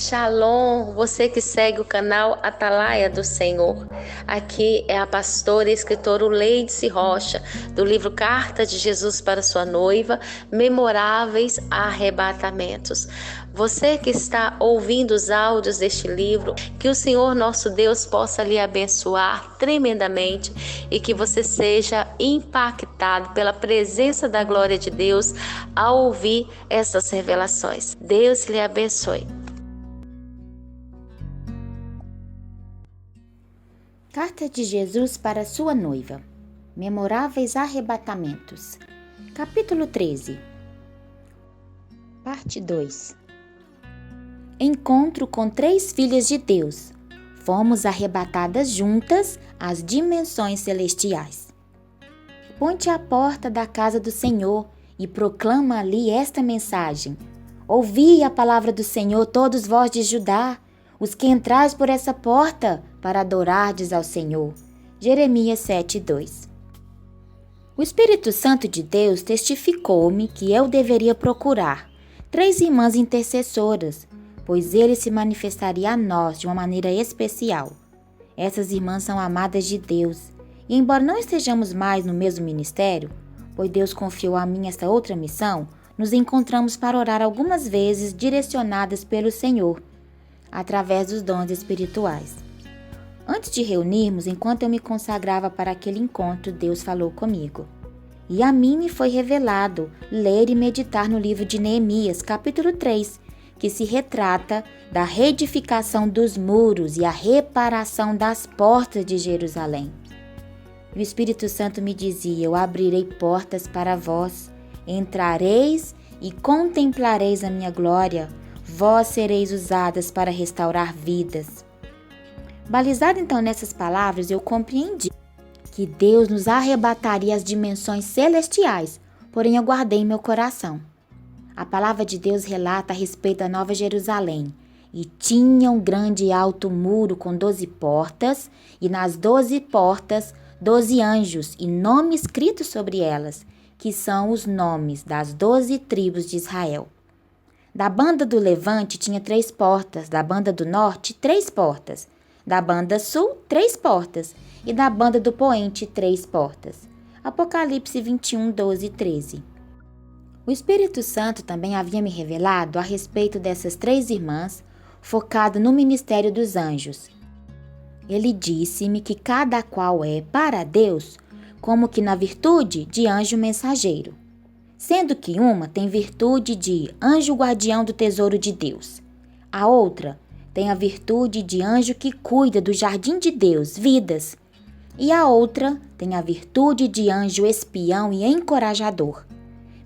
Shalom, você que segue o canal Atalaia do Senhor. Aqui é a pastora e escritora Leidice Rocha, do livro Carta de Jesus para sua noiva, Memoráveis Arrebatamentos. Você que está ouvindo os áudios deste livro, que o Senhor nosso Deus possa lhe abençoar tremendamente e que você seja impactado pela presença da glória de Deus ao ouvir essas revelações. Deus lhe abençoe. Carta de Jesus para sua noiva. Memoráveis Arrebatamentos. Capítulo 13. Parte 2. Encontro com 3 filhas de Deus. Fomos arrebatadas juntas às dimensões celestiais. Ponte à porta da casa do Senhor e proclama ali esta mensagem. Ouvi a palavra do Senhor, todos vós de Judá, os que entrais por essa porta, para adorardes ao Senhor. Jeremias 7:2. O Espírito Santo de Deus testificou-me que eu deveria procurar 3 irmãs intercessoras, pois ele se manifestaria a nós de uma maneira especial. Essas irmãs são amadas de Deus, e embora não estejamos mais no mesmo ministério, pois Deus confiou a mim esta outra missão, nos encontramos para orar algumas vezes direcionadas pelo Senhor, através dos dons espirituais. Antes de reunirmos, enquanto eu me consagrava para aquele encontro, Deus falou comigo. E a mim me foi revelado ler e meditar no livro de Neemias, capítulo 3, que se retrata da reedificação dos muros e a reparação das portas de Jerusalém. E o Espírito Santo me dizia: eu abrirei portas para vós, entrareis e contemplareis a minha glória, vós sereis usadas para restaurar vidas. Balizado então nessas palavras, eu compreendi que Deus nos arrebataria às dimensões celestiais, porém eu guardei em meu coração. A palavra de Deus relata a respeito da Nova Jerusalém. E tinha um grande e alto muro com 12 portas, e nas 12 portas 12 anjos, e nome escrito sobre elas, que são os nomes das 12 tribos de Israel. Da banda do levante tinha 3 portas, da banda do norte 3 portas, da banda sul 3 portas, e da banda do poente 3 portas. Apocalipse 21, 12 e 13. O Espírito Santo também havia me revelado a respeito dessas 3 irmãs, focado no ministério dos anjos. Ele disse-me que cada qual é, para Deus, como que na virtude de anjo mensageiro, sendo que uma tem virtude de anjo guardião do tesouro de Deus, a outra tem a virtude de anjo que cuida do jardim de Deus, vidas, e a outra tem a virtude de anjo espião e encorajador.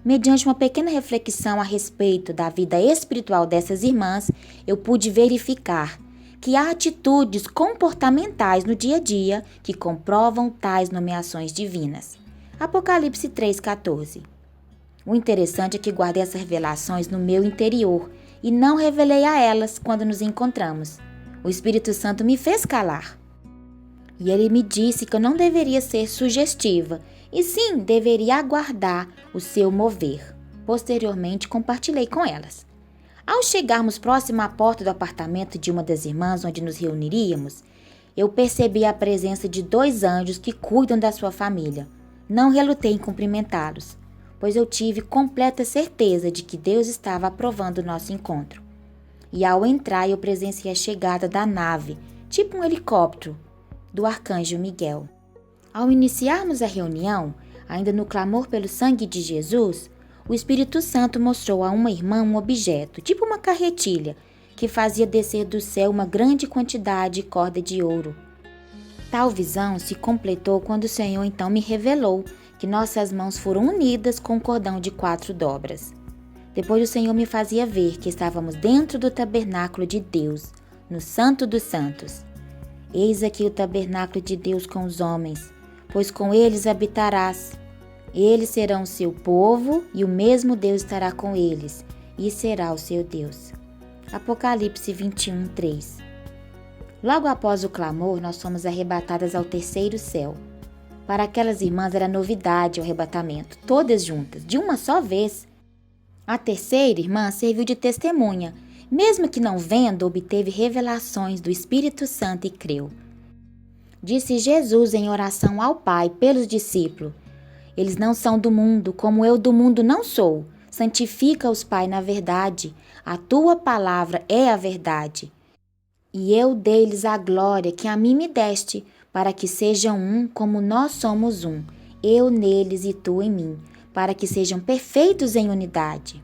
Mediante uma pequena reflexão a respeito da vida espiritual dessas irmãs, eu pude verificar que há atitudes comportamentais no dia a dia que comprovam tais nomeações divinas. Apocalipse 3,14. O interessante é que guardei essas revelações no meu interior e não revelei a elas quando nos encontramos. O Espírito Santo me fez calar. E ele me disse que eu não deveria ser sugestiva, e sim deveria aguardar o seu mover. Posteriormente, compartilhei com elas. Ao chegarmos próximo à porta do apartamento de uma das irmãs onde nos reuniríamos, eu percebi a presença de 2 anjos que cuidam da sua família. Não relutei em cumprimentá-los, pois eu tive completa certeza de que Deus estava aprovando o nosso encontro. E ao entrar, eu presenciei a chegada da nave, tipo um helicóptero, do arcanjo Miguel. Ao iniciarmos a reunião, ainda no clamor pelo sangue de Jesus, o Espírito Santo mostrou a uma irmã um objeto, tipo uma carretilha, que fazia descer do céu uma grande quantidade de corda de ouro. Tal visão se completou quando o Senhor então me revelou que nossas mãos foram unidas com um cordão de 4 dobras. Depois o Senhor me fazia ver que estávamos dentro do tabernáculo de Deus, no Santo dos Santos. Eis aqui o tabernáculo de Deus com os homens, pois com eles habitarás. Eles serão o seu povo, e o mesmo Deus estará com eles, e será o seu Deus. Apocalipse 21, 3. Logo após o clamor, nós fomos arrebatadas ao 3º céu. Para aquelas irmãs era novidade o arrebatamento, todas juntas, de uma só vez. A terceira irmã serviu de testemunha, Mesmo que não vendo, obteve revelações do Espírito Santo e creu. Disse Jesus em oração ao Pai pelos discípulos: Eles não são do mundo, como eu do mundo não sou. Santifica-os, Pai, na verdade. A tua palavra é a verdade. E eu dei-lhes a glória que a mim me deste, para que sejam um como nós somos um, eu neles e tu em mim, para que sejam perfeitos em unidade.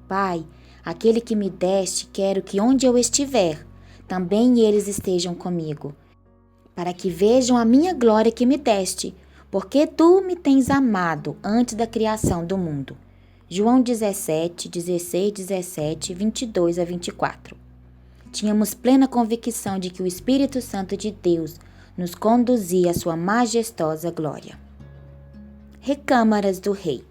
Pai, aquele que me deste, quero que onde eu estiver, também eles estejam comigo, para que vejam a minha glória que me deste, porque tu me tens amado antes da criação do mundo. João 17, 16, 17, 22 a 24. Tínhamos plena convicção de que o Espírito Santo de Deus nos conduzia à sua majestosa glória. Recâmaras do Rei.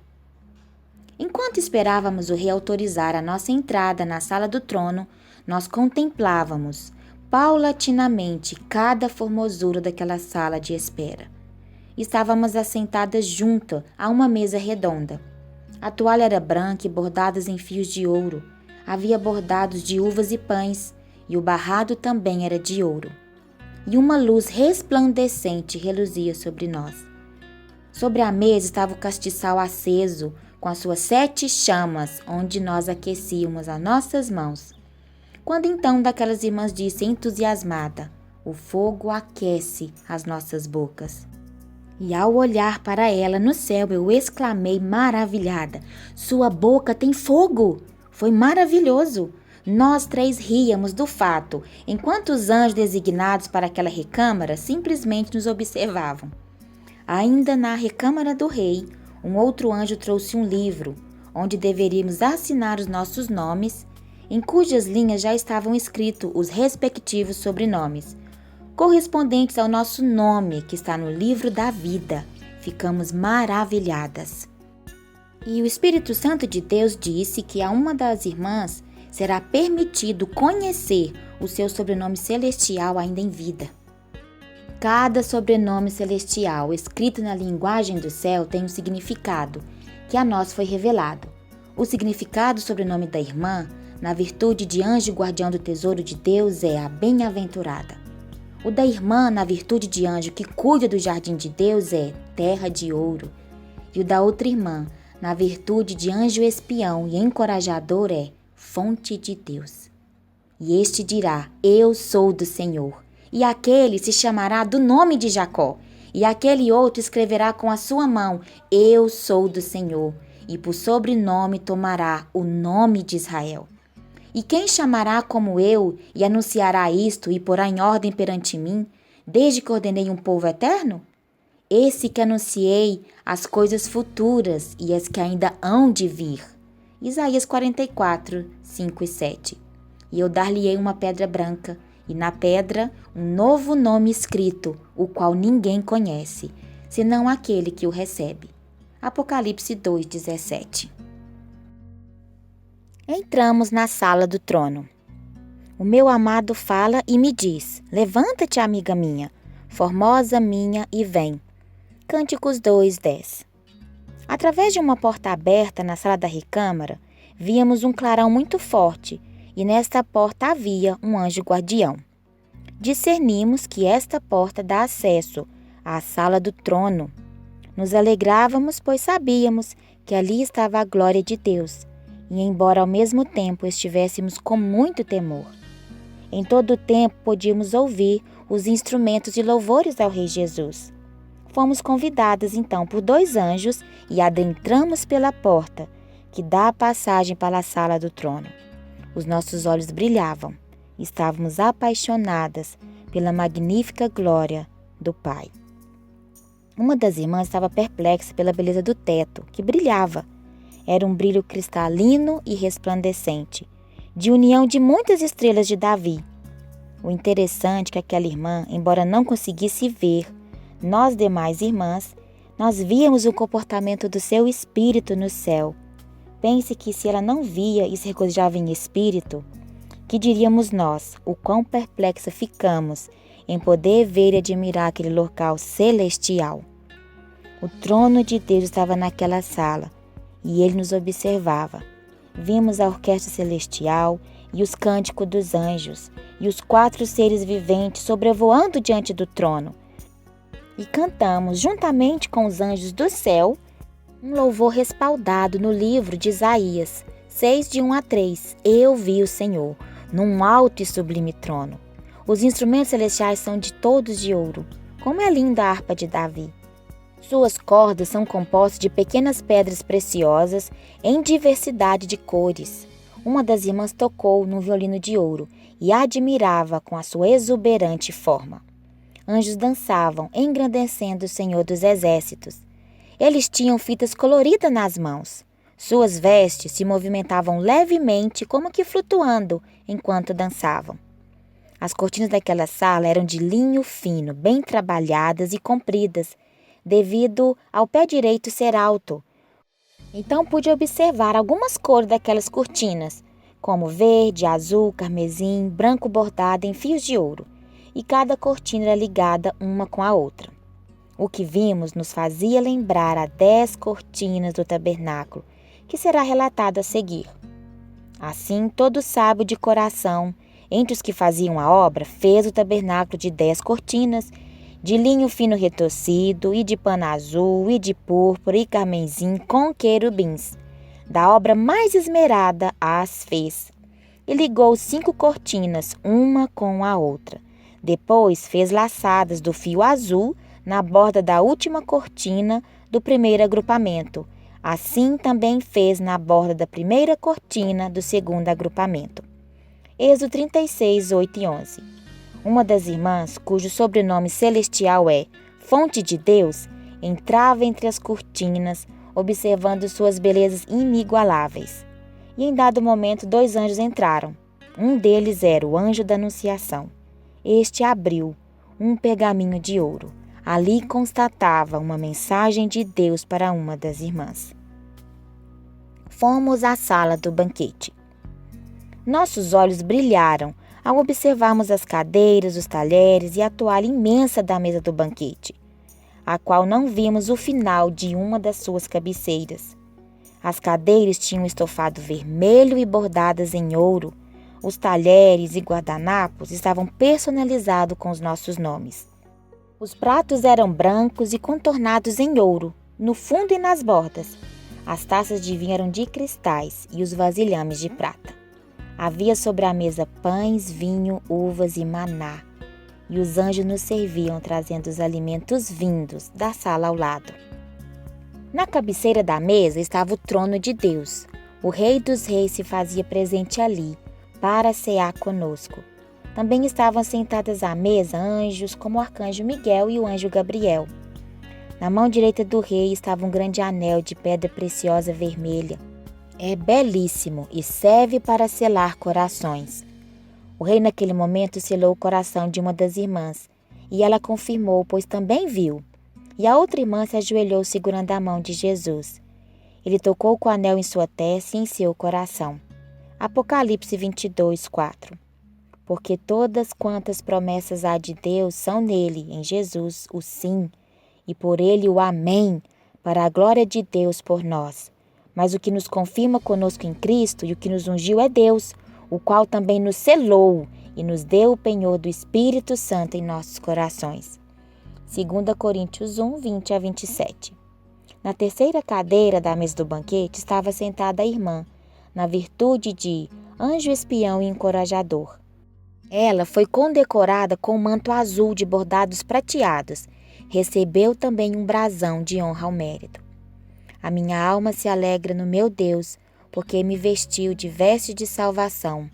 Enquanto esperávamos o rei autorizar a nossa entrada na sala do trono, nós contemplávamos paulatinamente cada formosura daquela sala de espera. Estávamos assentadas junto a uma mesa redonda. A toalha era branca e bordadas em fios de ouro. Havia bordados de uvas e pães, e o barrado também era de ouro. E uma luz resplandecente reluzia sobre nós. Sobre a mesa estava o castiçal aceso, com as suas 7 chamas, onde nós aquecíamos as nossas mãos. Quando então daquelas irmãs disse entusiasmada: o fogo aquece as nossas bocas. E ao olhar para ela no céu, eu exclamei maravilhada: sua boca tem fogo! Foi maravilhoso! Nós 3 ríamos do fato, enquanto os anjos designados para aquela recâmara simplesmente nos observavam. Ainda na recâmara do rei, um outro anjo trouxe um livro, onde deveríamos assinar os nossos nomes, em cujas linhas já estavam escritos os respectivos sobrenomes, correspondentes ao nosso nome que está no livro da vida. Ficamos maravilhadas. E o Espírito Santo de Deus disse que a uma das irmãs será permitido conhecer o seu sobrenome celestial ainda em vida. Cada sobrenome celestial escrito na linguagem do céu tem um significado que a nós foi revelado. O significado do sobrenome da irmã, na virtude de anjo guardião do tesouro de Deus, é a bem-aventurada. O da irmã, na virtude de anjo que cuida do jardim de Deus, é terra de ouro. E o da outra irmã, na virtude de anjo espião e encorajador, é fonte de Deus. E este dirá: eu sou do Senhor. E aquele se chamará do nome de Jacó. E aquele outro escreverá com a sua mão: eu sou do Senhor. E por sobrenome tomará o nome de Israel. E quem chamará como eu e anunciará isto e porá em ordem perante mim, desde que ordenei um povo eterno? Esse que anunciei as coisas futuras e as que ainda hão de vir. Isaías 44, 5 e 7. E eu dar-lhe-ei uma pedra branca, e na pedra um novo nome escrito, o qual ninguém conhece, senão aquele que o recebe. Apocalipse 2, 17. Entramos na sala do trono. O meu amado fala e me diz: levanta-te, amiga minha, formosa minha, e vem. Cânticos 2, 10. Através de uma porta aberta na sala da recâmara, víamos um clarão muito forte, e nesta porta havia um anjo guardião. Discernimos que esta porta dá acesso à sala do trono. Nos alegrávamos, pois sabíamos que ali estava a glória de Deus, e embora ao mesmo tempo estivéssemos com muito temor. Em todo o tempo podíamos ouvir os instrumentos de louvores ao Rei Jesus. Fomos convidadas então por 2 anjos e adentramos pela porta, que dá a passagem para a sala do trono. Os nossos olhos brilhavam. Estávamos apaixonadas pela magnífica glória do Pai. Uma das irmãs estava perplexa pela beleza do teto, que brilhava. Era um brilho cristalino e resplandecente, de união de muitas estrelas de Davi. O interessante é que aquela irmã, embora não conseguisse ver, nós demais irmãs, nós víamos o comportamento do seu espírito no céu. Pense que se ela não via e se regozijava em espírito, que diríamos nós, o quão perplexa ficamos em poder ver e admirar aquele local celestial. O trono de Deus estava naquela sala e ele nos observava. Vimos a orquestra celestial e os cânticos dos anjos, e os 4 seres viventes sobrevoando diante do trono. E cantamos, juntamente com os anjos do céu, um louvor respaldado no livro de Isaías 6, de 1 a 3. Eu vi o Senhor, num alto e sublime trono. Os instrumentos celestiais são de todos de ouro. Como é linda a harpa de Davi! Suas cordas são compostas de pequenas pedras preciosas em diversidade de cores. Uma das irmãs tocou num violino de ouro e admirava com a sua exuberante forma. Anjos dançavam, engrandecendo o Senhor dos Exércitos. Eles tinham fitas coloridas nas mãos. Suas vestes se movimentavam levemente, como que flutuando, enquanto dançavam. As cortinas daquela sala eram de linho fino, bem trabalhadas e compridas, devido ao pé direito ser alto. Então pude observar algumas cores daquelas cortinas, como verde, azul, carmesim, branco bordado em fios de ouro, e cada cortina era ligada uma com a outra. O que vimos nos fazia lembrar a 10 cortinas do tabernáculo, que será relatado a seguir. Assim, todo sábio de coração, entre os que faziam a obra, fez o tabernáculo de 10 cortinas, de linho fino retorcido, e de pano azul, e de púrpura, e carmesim, com querubins. Da obra mais esmerada as fez. E ligou 5 cortinas, uma com a outra. Depois fez laçadas do fio azul na borda da última cortina do primeiro agrupamento. Assim também fez na borda da primeira cortina do segundo agrupamento. Êxodo 36, 8 e 11. Uma das irmãs, cujo sobrenome celestial é Fonte de Deus, entrava entre as cortinas, observando suas belezas inigualáveis. E em dado momento 2 anjos entraram. Um deles era o anjo da Anunciação. Este abriu um pergaminho de ouro. Ali constatava uma mensagem de Deus para uma das irmãs. Fomos à sala do banquete. Nossos olhos brilharam ao observarmos as cadeiras, os talheres e a toalha imensa da mesa do banquete, a qual não vimos o final de uma das suas cabeceiras. As cadeiras tinham estofado vermelho e bordadas em ouro. Os talheres e guardanapos estavam personalizados com os nossos nomes. Os pratos eram brancos e contornados em ouro, no fundo e nas bordas. As taças de vinho eram de cristais e os vasilhames de prata. Havia sobre a mesa pães, vinho, uvas e maná. E os anjos nos serviam, trazendo os alimentos vindos da sala ao lado. Na cabeceira da mesa estava o trono de Deus. O Rei dos Reis se fazia presente ali, para cear conosco. Também estavam sentadas à mesa anjos como o arcanjo Miguel e o anjo Gabriel. Na mão direita do rei estava um grande anel de pedra preciosa vermelha. É belíssimo e serve para selar corações. O rei naquele momento selou o coração de uma das irmãs, e ela confirmou, pois também viu. E a outra irmã se ajoelhou segurando a mão de Jesus. Ele tocou com o anel em sua testa e em seu coração. Apocalipse 22, 4. Porque todas quantas promessas há de Deus são nele, em Jesus, o sim, e por ele o amém, para a glória de Deus por nós. Mas o que nos confirma conosco em Cristo e o que nos ungiu é Deus, o qual também nos selou e nos deu o penhor do Espírito Santo em nossos corações. 2 Coríntios 1, 20 a 27. Na terceira cadeira da mesa do banquete estava sentada a irmã, na virtude de anjo espião e encorajador. Ela foi condecorada com um manto azul de bordados prateados. Recebeu também um brasão de honra ao mérito. A minha alma se alegra no meu Deus, porque me vestiu de veste de salvação.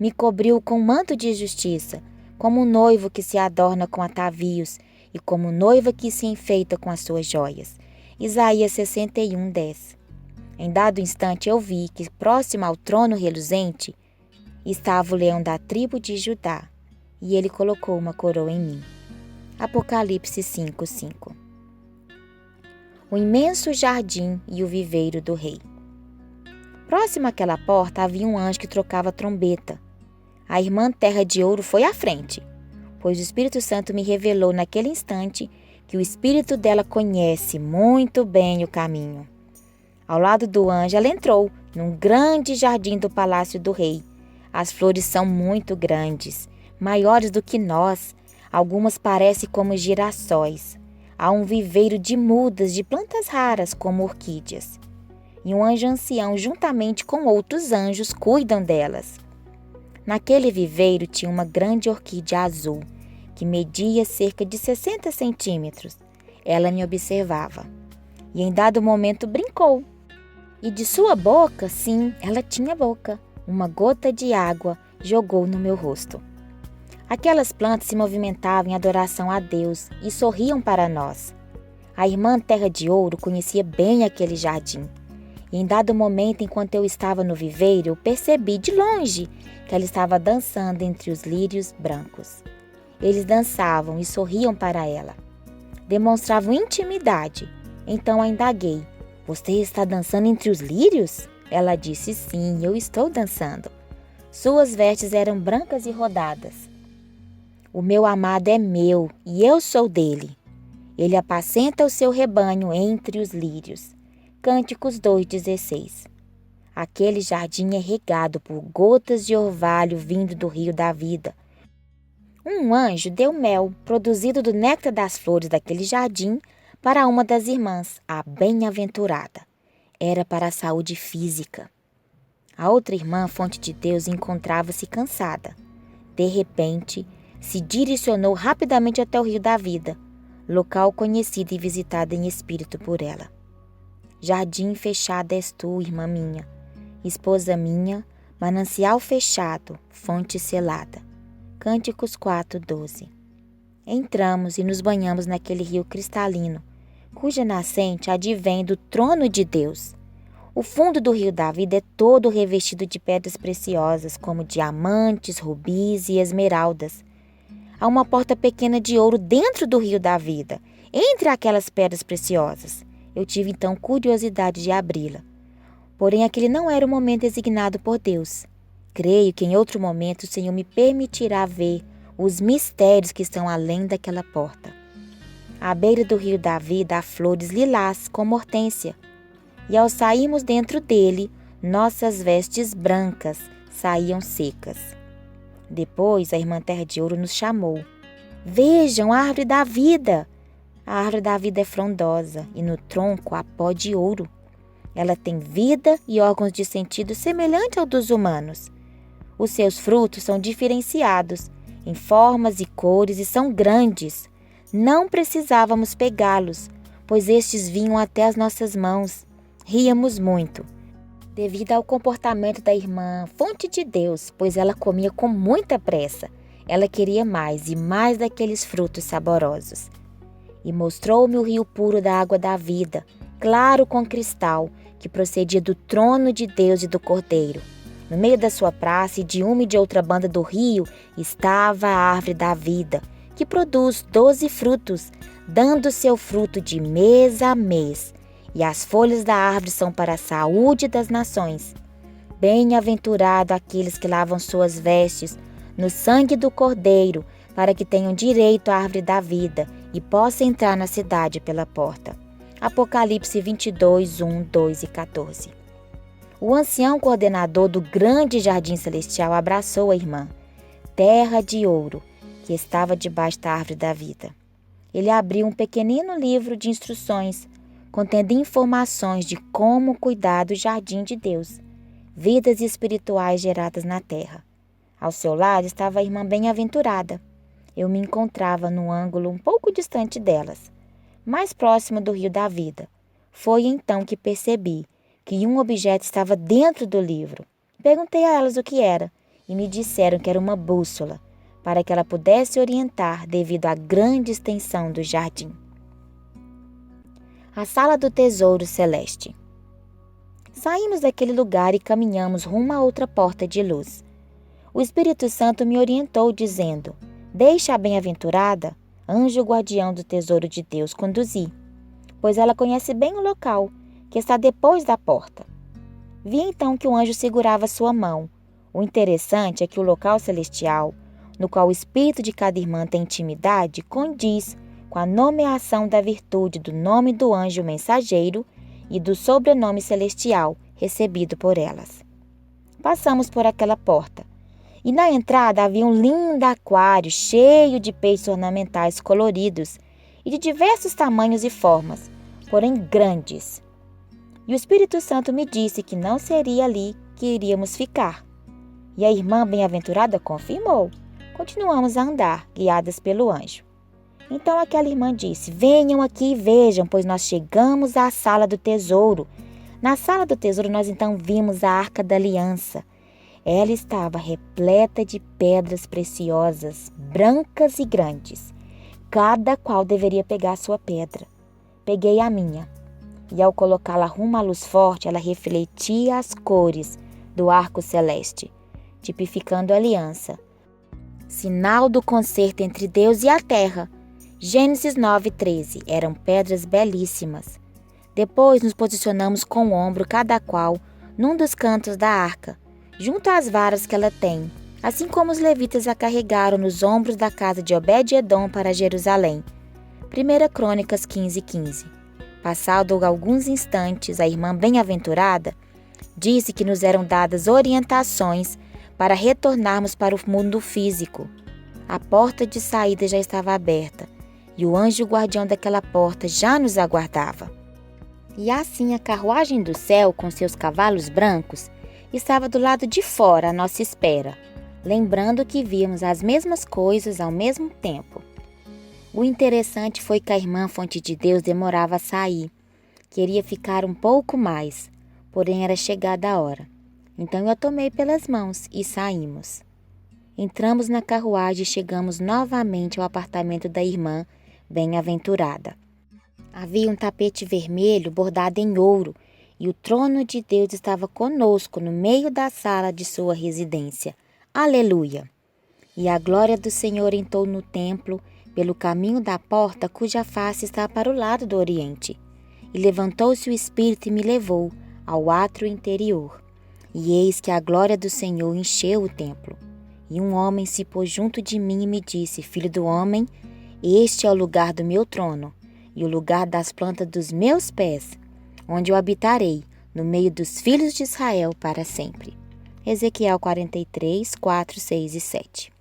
Me cobriu com manto de justiça, como um noivo que se adorna com atavios e como noiva que se enfeita com as suas joias. Isaías 61, 10. Em dado instante eu vi que, próximo ao trono reluzente, estava o leão da tribo de Judá, e ele colocou uma coroa em mim. Apocalipse 5, 5. O imenso jardim e o viveiro do rei. Próximo àquela porta havia um anjo que trocava trombeta. A irmã Terra de Ouro foi à frente, pois o Espírito Santo me revelou naquele instante que o espírito dela conhece muito bem o caminho. Ao lado do anjo, ela entrou num grande jardim do palácio do rei. As flores são muito grandes, maiores do que nós. Algumas parecem como girassóis. Há um viveiro de mudas de plantas raras, como orquídeas. E um anjo ancião, juntamente com outros anjos, cuidam delas. Naquele viveiro tinha uma grande orquídea azul, que media cerca de 60 centímetros. Ela me observava. E em dado momento brincou. E de sua boca, sim, ela tinha boca, uma gota de água jogou no meu rosto. Aquelas plantas se movimentavam em adoração a Deus e sorriam para nós. A irmã Terra de Ouro conhecia bem aquele jardim. E em dado momento, enquanto eu estava no viveiro, eu percebi de longe que ela estava dançando entre os lírios brancos. Eles dançavam e sorriam para ela. Demonstravam intimidade. Então a indaguei. Você está dançando entre os lírios? Ela disse, sim, eu estou dançando. Suas vestes eram brancas e rodadas. O meu amado é meu e eu sou dele. Ele apacenta o seu rebanho entre os lírios. Cânticos 2,16. Aquele jardim é regado por gotas de orvalho vindo do rio da vida. Um anjo deu mel, produzido do néctar das flores daquele jardim, para uma das irmãs, a bem-aventurada. Era para a saúde física. A outra irmã, fonte de Deus, encontrava-se cansada. De repente, se direcionou rapidamente até o rio da vida, local conhecido e visitado em espírito por ela. Jardim fechado és tu, irmã minha, esposa minha, manancial fechado, fonte selada. Cânticos 4:12. Entramos e nos banhamos naquele rio cristalino, cuja nascente advém do trono de Deus. O fundo do rio da vida é todo revestido de pedras preciosas, como diamantes, rubis e esmeraldas. Há uma porta pequena de ouro dentro do rio da vida, entre aquelas pedras preciosas. Eu tive então curiosidade de abri-la. Porém, aquele não era o momento designado por Deus. Creio que em outro momento o Senhor me permitirá ver os mistérios que estão além daquela porta. À beira do rio da vida há flores lilás como hortênsia. E ao sairmos dentro dele, nossas vestes brancas saíam secas. Depois a irmã Terra de Ouro nos chamou. Vejam a árvore da vida! A árvore da vida é frondosa e no tronco há pó de ouro. Ela tem vida e órgãos de sentido semelhante ao dos humanos. Os seus frutos são diferenciados, em formas e cores e são grandes. Não precisávamos pegá-los, pois estes vinham até as nossas mãos. Ríamos muito, devido ao comportamento da irmã Fonte de Deus, pois ela comia com muita pressa. Ela queria mais e mais daqueles frutos saborosos. E mostrou-me o rio puro da água da vida, claro com cristal, que procedia do trono de Deus e do Cordeiro. No meio da sua praça e de uma e de outra banda do rio estava a árvore da vida, que produz 12 frutos, dando seu fruto de mês a mês. E as folhas da árvore são para a saúde das nações. Bem-aventurado aqueles que lavam suas vestes no sangue do Cordeiro, para que tenham direito à árvore da vida e possam entrar na cidade pela porta. Apocalipse 22, 1, 2 e 14. O ancião coordenador do grande jardim celestial abraçou a irmã, Terra de Ouro, que estava debaixo da árvore da vida. Ele abriu um pequenino livro de instruções, contendo informações de como cuidar do jardim de Deus, vidas espirituais geradas na terra. Ao seu lado estava a irmã bem-aventurada. Eu me encontrava num ângulo um pouco distante delas, mais próximo do rio da vida. Foi então que percebi que um objeto estava dentro do livro. Perguntei a elas o que era e me disseram que era uma bússola, para que ela pudesse orientar devido à grande extensão do jardim. A sala do tesouro celeste. Saímos daquele lugar e caminhamos rumo a outra porta de luz. O Espírito Santo me orientou dizendo: deixa a bem-aventurada, anjo guardião do tesouro de Deus, conduzir, pois ela conhece bem o local, que está depois da porta. Vi então que o anjo segurava sua mão. O interessante é que o local celestial, no qual o espírito de cada irmã tem intimidade, condiz com a nomeação da virtude do nome do anjo mensageiro e do sobrenome celestial recebido por elas. Passamos por aquela porta. E na entrada havia um lindo aquário cheio de peixes ornamentais coloridos e de diversos tamanhos e formas, porém grandes. E o Espírito Santo me disse que não seria ali que iríamos ficar. E a irmã bem-aventurada confirmou. Continuamos a andar, guiadas pelo anjo. Então aquela irmã disse: venham aqui e vejam, pois nós chegamos à sala do tesouro. Na sala do tesouro nós então vimos a Arca da Aliança. Ela estava repleta de pedras preciosas, brancas e grandes. Cada qual deveria pegar a sua pedra. Peguei a minha. E ao colocá-la rumo à luz forte, ela refletia as cores do arco celeste, tipificando a aliança. Sinal do concerto entre Deus e a terra. Gênesis 9:13. Eram pedras belíssimas. Depois nos posicionamos com o ombro cada qual num dos cantos da arca, junto às varas que ela tem, assim como os levitas a carregaram nos ombros da casa de Obed-edom para Jerusalém. 1 Crônicas 15:15. Passado alguns instantes, a irmã bem-aventurada disse que nos eram dadas orientações para retornarmos para o mundo físico. A porta de saída já estava aberta e o anjo guardião daquela porta já nos aguardava. E assim a carruagem do céu, com seus cavalos brancos, estava do lado de fora à nossa espera, lembrando que víamos as mesmas coisas ao mesmo tempo. O interessante foi que a irmã Fonte de Deus demorava a sair. Queria ficar um pouco mais, porém era chegada a hora. Então eu a tomei pelas mãos e saímos. Entramos na carruagem e chegamos novamente ao apartamento da irmã bem-aventurada. Havia um tapete vermelho bordado em ouro e o trono de Deus estava conosco no meio da sala de sua residência. Aleluia! E a glória do Senhor entrou no templo pelo caminho da porta cuja face está para o lado do oriente. E levantou-se o Espírito e me levou ao átrio interior. E eis que a glória do Senhor encheu o templo. E um homem se pôs junto de mim e me disse: Filho do homem, este é o lugar do meu trono e o lugar das plantas dos meus pés, onde eu habitarei no meio dos filhos de Israel para sempre. Ezequiel 43, 4, 6 e 7.